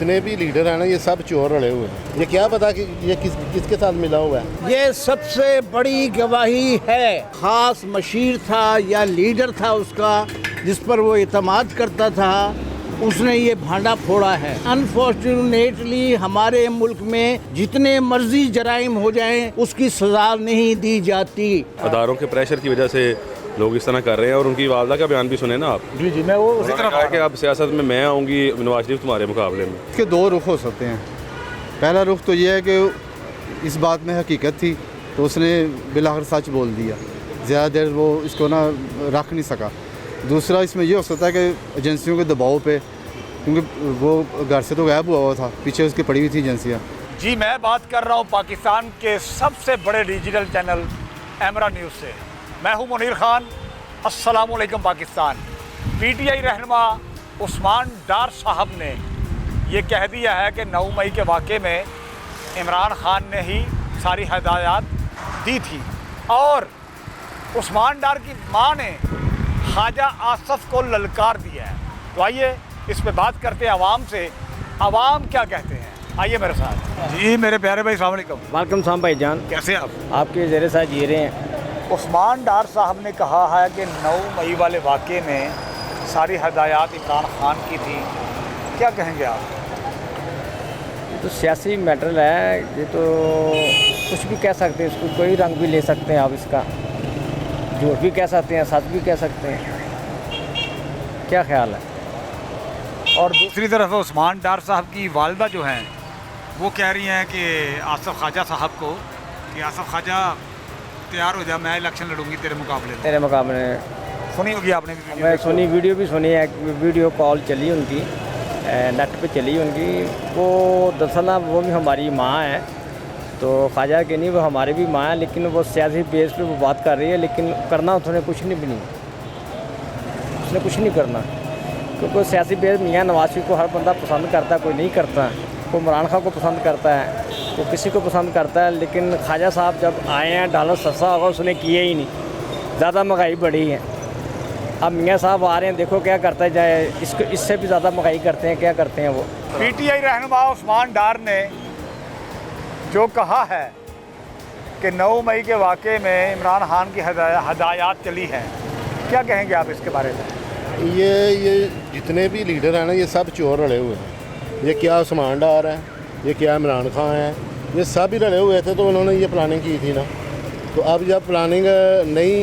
जितने भी लीडर हैं ना ये सब चोर रले हुए हैं। ये क्या पता कि ये किसके साथ मिला हुआ है। ये सबसे बड़ी गवाही है। खास मशीर था या लीडर था उसका जिस पर वो इतमाद करता था, उसने ये भांडा फोड़ा है। अनफॉर्चुनेटली हमारे मुल्क में जितने मर्जी जराइम हो जाएं उसकी सजा नहीं दी जाती। अदारों के प्रेशर की वजह से लोग इस तरह कर रहे हैं और उनकी वालदा का बयान भी सुने ना आप। जी मैं वो उसी तरह कहा कि अब सियासत में मैं आऊँगी नवाज शरीफ तुम्हारे मुकाबले में। इसके दो रुख हो सकते हैं। पहला रुख तो ये है कि इस बात में हकीकत थी तो उसने बिलाखिर सच बोल दिया, ज़्यादा देर वो इसको ना रख नहीं सका। दूसरा इसमें ये हो सकता है कि एजेंसियों के दबाव पे, क्योंकि वो घर से तो गायब हुआ था, पीछे उसकी पड़ी हुई थी एजेंसियाँ। जी मैं बात कर रहा हूँ पाकिस्तान के सबसे बड़े डिजिटल चैनल एमरा न्यूज़ से। मैं हूँ मुनीर खान। अस्सलाम वालेकुम पाकिस्तान। पीटीआई रहनुमा उस्मान डार साहब ने ये कह दिया है कि 9 मई के वाक़े में इमरान खान ने ही सारी हदायत दी थी और उस्मान डार की मां ने ख्वाजा आसफ को ललकार दिया है। तो आइए इस पे बात करते हैं आवाम से। आवाम क्या कहते हैं, आइए मेरे साथ। जी मेरे प्यारे भाई, अस्सलाम वालेकुम। वालेकुम सलाम भाईजान, कैसे आप? आपके ज़ेरे साथ जी रहे हैं। उस्मान डार साहब ने कहा है कि 9 मई वाले वाक़े में सारी हदायत इमरान खान की थी, क्या कहेंगे आप? ये तो सियासी मैटर है, ये तो कुछ भी कह सकते हैं, इसको कोई रंग भी ले सकते हैं आप, इसका झूठ भी कह सकते हैं, सच भी कह सकते हैं। क्या ख्याल है? और दूसरी तरफ उस्मान डार साहब की वालदा जो हैं वो कह रही हैं कि आसफ ख्वाजा साहब को कि आसफ ख्वाजा तैयार हो जा, मैं इलेक्शन लड़ूंगी तेरे मुकाबले में। तेरे मुकाबले सुनी होगी आपने भी? मैं सुनी, वीडियो भी सुनी है, वीडियो कॉल चली उनकी, नेट पे चली उनकी। वो दरअसल वो भी हमारी माँ है, तो ख्वाजा की नहीं, वो हमारी भी माँ है, लेकिन वो सियासी बेस पे वो बात कर रही है, लेकिन करना उसने कुछ नहीं भी नहीं, उसने कुछ नहीं करना, क्योंकि सियासी बेस मियाँ नवाज शरीफ को हर बंदा पसंद करता है, कोई नहीं करता। कोई इमरान खान को पसंद करता है, तो किसी को पसंद करता है, लेकिन ख्वाजा साहब जब आए हैं डॉलर सस्ता होगा उसने किए ही नहीं, ज़्यादा महंगाई बढ़ी है। अब मियाँ साहब आ रहे हैं, देखो क्या करता है जाए, इसको इससे भी ज़्यादा महंगाई करते हैं, क्या करते हैं वो। पीटीआई रहनुमा उस्मान डार ने जो कहा है कि 9 मई के वाक़े में इमरान खान की हदायत चली हैं, क्या कहेंगे आप इसके बारे में? ये जितने भी लीडर हैं ना ये सब चोर रले हुए हैं। ये क्या उस्मान डार है, ये क्या इमरान खान है, ये सब ही रले हुए थे तो उन्होंने ये प्लानिंग की थी ना। तो अब जब प्लानिंग नहीं,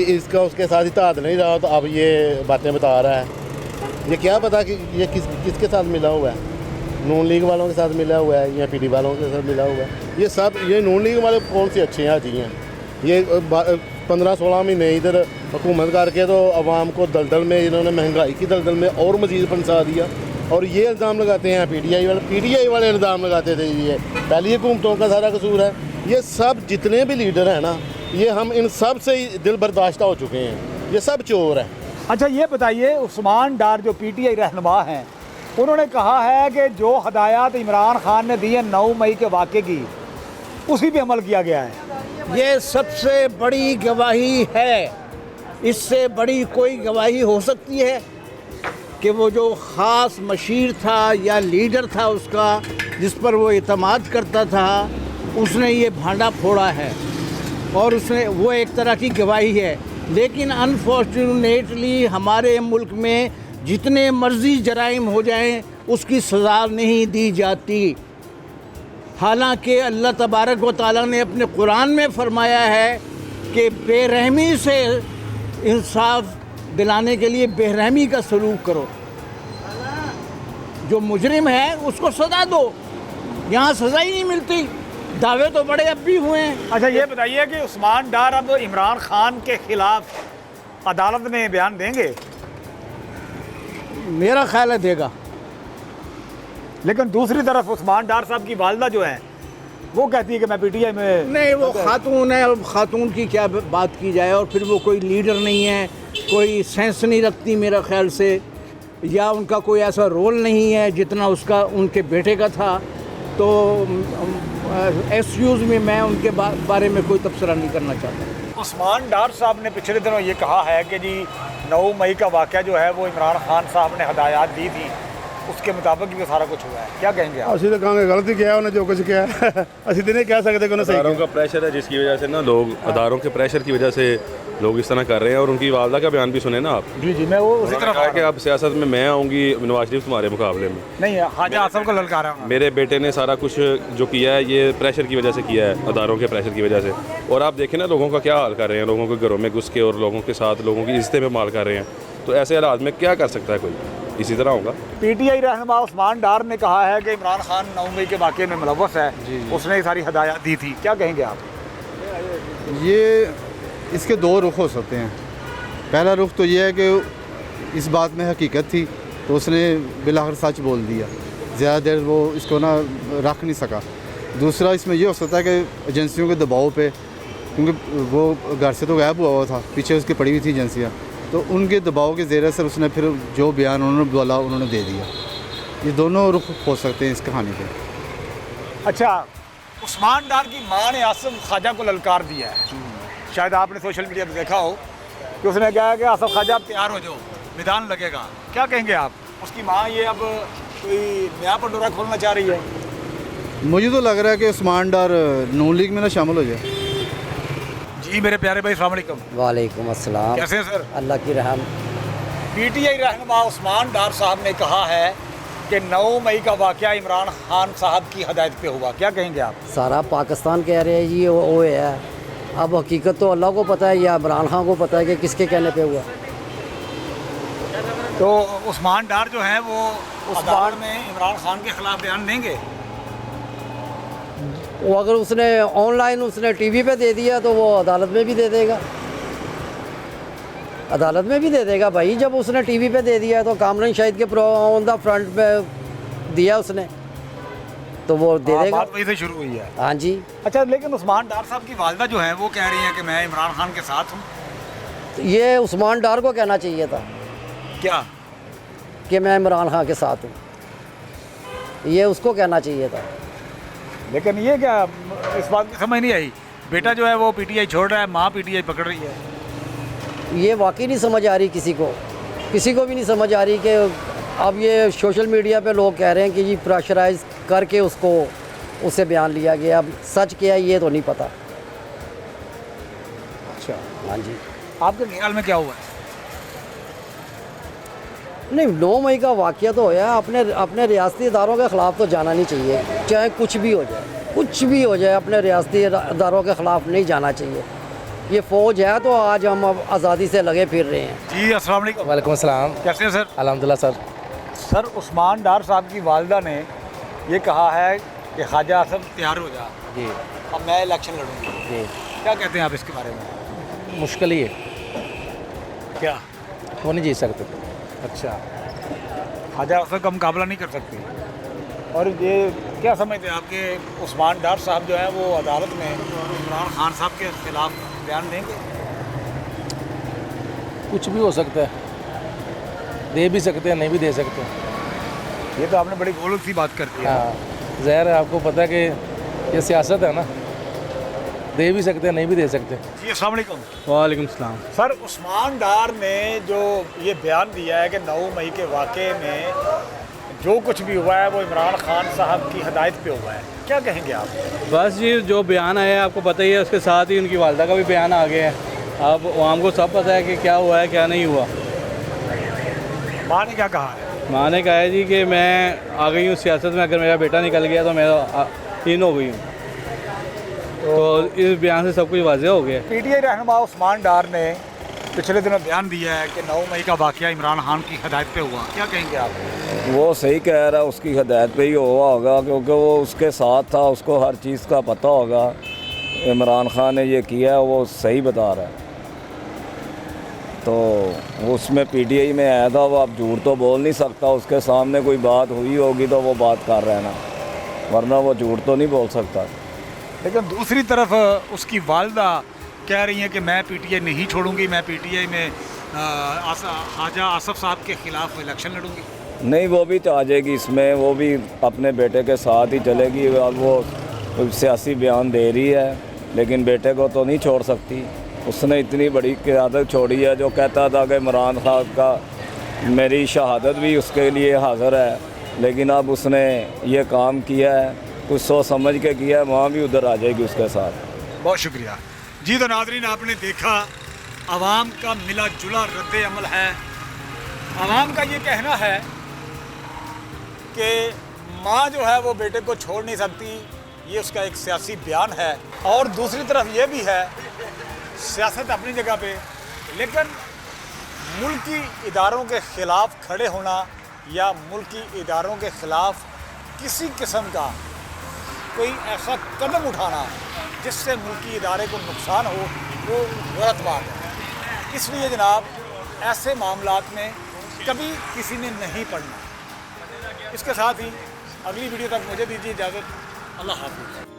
इसका उसके साथ इत्तेहाद नहीं रहा, तो अब ये बातें बता रहा है। ये क्या पता कि ये किसके साथ मिला हुआ है। नून लीग वालों के साथ मिला हुआ है या पीडी वालों के साथ मिला हुआ है। ये सब, ये नून लीग वाले कौन से अच्छे हैं जी हैं। ये 15-16 महीने इधर हुकूमत करके तो अवाम को दलदल में, इन्होंने महंगाई की दलदल में और मज़ीद फंसा दिया। और ये इल्ज़ाम लगाते हैं पीटीआई वाले इल्ज़ाम लगाते थे ये पहली हुकूमतों का सारा कसूर है। ये सब जितने भी लीडर हैं ना, ये हम इन सब से ही दिल बर्दाश्त हो चुके हैं, ये सब चोर हैं। अच्छा ये बताइए, उस्मान डार जो पीटीआई रहनुमा हैं उन्होंने कहा है कि जो हदायत इमरान खान ने दी है 9 मई के वाक़े की, उसी पे अमल किया गया है। ये सबसे बड़ी गवाही है। इससे बड़ी कोई गवाही हो सकती है कि वो जो ख़ास मशीर था या लीडर था उसका जिस पर वो इतमाद करता था, उसने ये भांडा फोड़ा है और उसने वो एक तरह की गवाही है। लेकिन अनफॉर्चुनेटली हमारे मुल्क में जितने मर्जी जराइम हो जाएं उसकी सज़ा नहीं दी जाती। हालांकि अल्लाह तबारक व तआला ने अपने कुरान में फरमाया है कि बेरहमी से इंसाफ दिलाने के लिए बेरहमी का सलूक करो। जो मुजरिम है उसको सज़ा दो, यहाँ सज़ा ही नहीं मिलती। दावे तो बड़े अब भी हुए हैं। अच्छा ये बताइए कि उस्मान डार अब इमरान खान के ख़िलाफ़ अदालत में बयान देंगे? मेरा ख्याल है देगा। लेकिन दूसरी तरफ उस्मान डार साहब की वालदा जो है वो कहती है कि मैं पीटीआई में नहीं, वो खातून है, अब खातून की क्या बात की जाए। और फिर वो कोई लीडर नहीं है, कोई सेंस नहीं रखती मेरा ख्याल से, या उनका कोई ऐसा रोल नहीं है जितना उसका उनके बेटे का था। तो एक्सक्यूज़ में मैं उनके बारे में कोई तबसरा नहीं करना चाहता। उस्मान डार साहब ने पिछले दिनों ये कहा है कि जी 9 मई का वाक़या जो है वो इमरान खान साहब ने हदायत दी थी उसके मुताबिक भी सारा कुछ हुआ है, क्या कहेंगे आप? ਅਸੀਂ ਤਾਂ ਕਹਾਂਗੇ ਗਲਤੀ ਕਿਹਾ ਉਹਨੇ ਜੋ कुछ किया ਅਸੀਂ तो नहीं कह सकते कि ਉਹਨੇ सही अदारों किया। का प्रेशर है जिसकी वजह से ना लोग अदारों के प्रेशर की वजह से लोग इस तरह कर रहे हैं। और उनकी वालदा का बयान भी सुने ना आप। जी जी, मैं वो उसी उन्होंने तरफ कहा कि अब सियासत में मैं आऊँगी नवाज शरीफ तुम्हारे मुकाबले में। नहीं, ख्वाजा आसफ को ललकारा हूँ। मेरे बेटे ने सारा कुछ जो किया है ये प्रेशर की वजह से किया है, अदारों के प्रेशर की वजह से। और आप देखें ना लोगों का क्या हाल कर रहे हैं, लोगों के घरों में घुस के और लोगों के साथ लोगों की इज्जतें पे माल कर रहे हैं। तो ऐसे हालात में क्या कर सकता है कोई? इसी तरह होगा। पीटीआई रहनुमा उस्मान डार ने कहा है कि इमरान खान 9 मई के वाक़े में मुलव्वस है, उसने ये सारी हदायत दी थी, क्या कहेंगे आप? ये इसके दो रुख हो सकते हैं। पहला रुख तो ये है कि इस बात में हकीकत थी तो उसने बिलाखिर सच बोल दिया, ज़्यादा देर वो इसको ना रख नहीं सका। दूसरा इसमें ये हो सकता है कि एजेंसियों के दबाव पे, क्योंकि वो घर से तो गायब हुआ था, पीछे उसकी पड़ी हुई थी एजेंसियाँ, तो उनके दबाव के ज़रिए से उसने फिर जो बयान उन्होंने बोला उन्होंने दे दिया। ये दोनों रुख हो सकते हैं इस कहानी के। अच्छा, उस्मान डार की माँ ने आसफ ख्वाजा को ललकार दिया है, शायद आपने सोशल मीडिया पर देखा हो कि उसने कहा कि आसफ ख्वाजा आप तैयार हो जाओ, मैदान लगेगा, क्या कहेंगे आप? उसकी माँ ये अब कोई नया पंडोरा खोलना चाह रही है? मुझे तो लग रहा है कि उस्मान डार नून लीग में ना शामिल हो जाए। जी मेरे प्यारे भाई, अस्सलाम वालेकुम। वालेकुम अस्सलाम। कैसे हैं सर? अल्लाह की रहम। पीटीआई रहनुमा उस्मान डार साहब ने कहा है कि 9 मई का वाक़या इमरान खान साहब की हदायत पे हुआ, क्या कहेंगे आप? सारा पाकिस्तान कह रहे हैं जी वो है, अब हकीकत तो अल्लाह को पता है या इमरान खान को पता है कि किसके कहने पे हुआ। तो उस्मान डार जो है वो अदालत में इमरान खान के खिलाफ बयान देंगे? वो अगर उसने ऑनलाइन उसने टीवी पे दे दिया तो वो अदालत में भी दे देगा, अदालत में भी दे देगा भाई। जब उसने टीवी पे दे दिया तो कामरान शाहिद के ऑन द फ्रंट पे दिया उसने तो वो दे देगा। बात वहीं से शुरू हुई है। हाँ जी। अच्छा, लेकिन उस्मान डार साहब की वालदा जो है वो कह रही है कि मैं इमरान खान के साथ हूँ। तो ये उस्मान डार को कहना चाहिए था क्या कि मैं इमरान खान के साथ हूँ, ये उसको कहना चाहिए था। लेकिन ये क्या, इस बात की समझ नहीं आई। बेटा जो है वो पीटीआई छोड़ रहा है, माँ पीटीआई पकड़ रही है। ये वाकई नहीं समझ आ रही किसी को भी नहीं समझ आ रही कि अब ये सोशल मीडिया पे लोग कह रहे हैं कि जी प्रेशराइज करके उससे बयान लिया गया, अब सच क्या है ये तो नहीं पता। अच्छा, हाँ जी। आपके ख्याल में क्या हुआ है? नहीं, 9 मई का वाक़या तो होया, अपने रियासती इदारों के ख़िलाफ़ तो जाना नहीं चाहिए, चाहे कुछ भी हो जाए अपने रियासती इदारों के ख़िलाफ़ नहीं जाना चाहिए। ये फ़ौज है तो आज हम अब आज़ादी से लगे फिर रहे हैं। जी अस्सलाम वालेकुम। वालेकुम अस्सलाम। कैसे हैं सर? अल्हम्दुलिल्लाह सर। सर, उस्मान डार साहब की वालदा ने ये कहा है कि ख्वाजा आसफ तैयार हो जा, जी अब मैं इलेक्शन लड़ूंगी, जी। क्या कहते हैं आप इसके बारे में? मुश्किल ही है, क्या? वो नहीं जीत सकते। अच्छा, ख्वाजा आसफ का मुकाबला नहीं कर सकती। और ये क्या समझते हैं आपके उस्मान डार साहब जो है वो अदालत में इमरान खान साहब के खिलाफ बयान देंगे? कुछ भी हो सकता है, दे भी सकते हैं, नहीं भी दे सकते। ये तो आपने बड़ी गोलक सी बात कर दी है। हाँ, ज़ाहिर है, आपको पता है कि ये सियासत है ना, दे भी सकते हैं, नहीं भी दे सकते। जी अस्सलाम वालेकुम। वालेकुम सलाम। सर, उस्मान डार ने जो ये बयान दिया है कि 9 मई के वाक़े में जो कुछ भी हुआ है वो इमरान खान साहब की हदायत पे हुआ है, क्या कहेंगे आप? बस ये जो बयान आया है आपको पता ही है, उसके साथ ही उनकी वालदा का भी बयान आ गया है। अब आवाम को सब पता है कि क्या हुआ है क्या नहीं हुआ। माँ ने क्या कहा है? माँ ने कहा है जी कि मैं आ गई हूँ सियासत में, अगर मेरा बेटा निकल गया तो मैं इन हो गई हूँ। तो इस बयान से सब कुछ वाज़ेह हो गया। पीटीआई रहनुमा उस्मान डार ने पिछले दिनों बयान दिया है कि 9 मई का वाक़या इमरान खान की हदायत पे हुआ, क्या कहेंगे आप? वो सही कह रहा है, उसकी हदायत पे ही हुआ होगा, क्योंकि वो उसके साथ था, उसको हर चीज़ का पता होगा। इमरान खान ने ये किया है, वो सही बता रहा है। तो उसमें पीटीआई में आया था, वो अब झूठ तो बोल नहीं सकता, उसके सामने कोई बात हुई होगी तो वो बात कर रहा है ना, वरना वो झूठ तो नहीं बोल सकता। लेकिन दूसरी तरफ उसकी वालदा कह रही हैं कि मैं पीटीआई नहीं छोड़ूंगी, मैं पीटीआई में ख्वाजा आसफ साहब के ख़िलाफ़ इलेक्शन लड़ूंगी। नहीं, वो भी तो आ जाएगी इसमें, वो भी अपने बेटे के साथ ही चलेगी। अब वो सियासी बयान दे रही है, लेकिन बेटे को तो नहीं छोड़ सकती। उसने इतनी बड़ी क़यादत छोड़ी है, जो कहता था कि इमरान खान का मेरी शहादत भी उसके लिए हाज़िर है, लेकिन अब उसने ये काम किया है, कुछ सोच समझ के किया है, वहाँ भी उधर आ जाएगी उसके साथ। बहुत शुक्रिया जी। तो नाज़रीन, आपने देखा आवाम का मिला जुला रद्द अमल है। आवाम का ये कहना है कि माँ जो है वो बेटे को छोड़ नहीं सकती, ये उसका एक सियासी बयान है। और दूसरी तरफ ये भी है, सियासत अपनी जगह पे, लेकिन मुल्की इदारों के ख़िलाफ़ खड़े होना या मुल्की इदारों के ख़िलाफ़ किसी किस्म का कोई ऐसा कदम उठाना जिससे मुल्की इदारे को नुकसान हो, वो गलत बात है। इसलिए जनाब, ऐसे मामलात में कभी किसी ने नहीं पढ़ना। इसके साथ ही अगली वीडियो तक मुझे दीजिए इजाज़त। अल्लाह हाफ़िज़।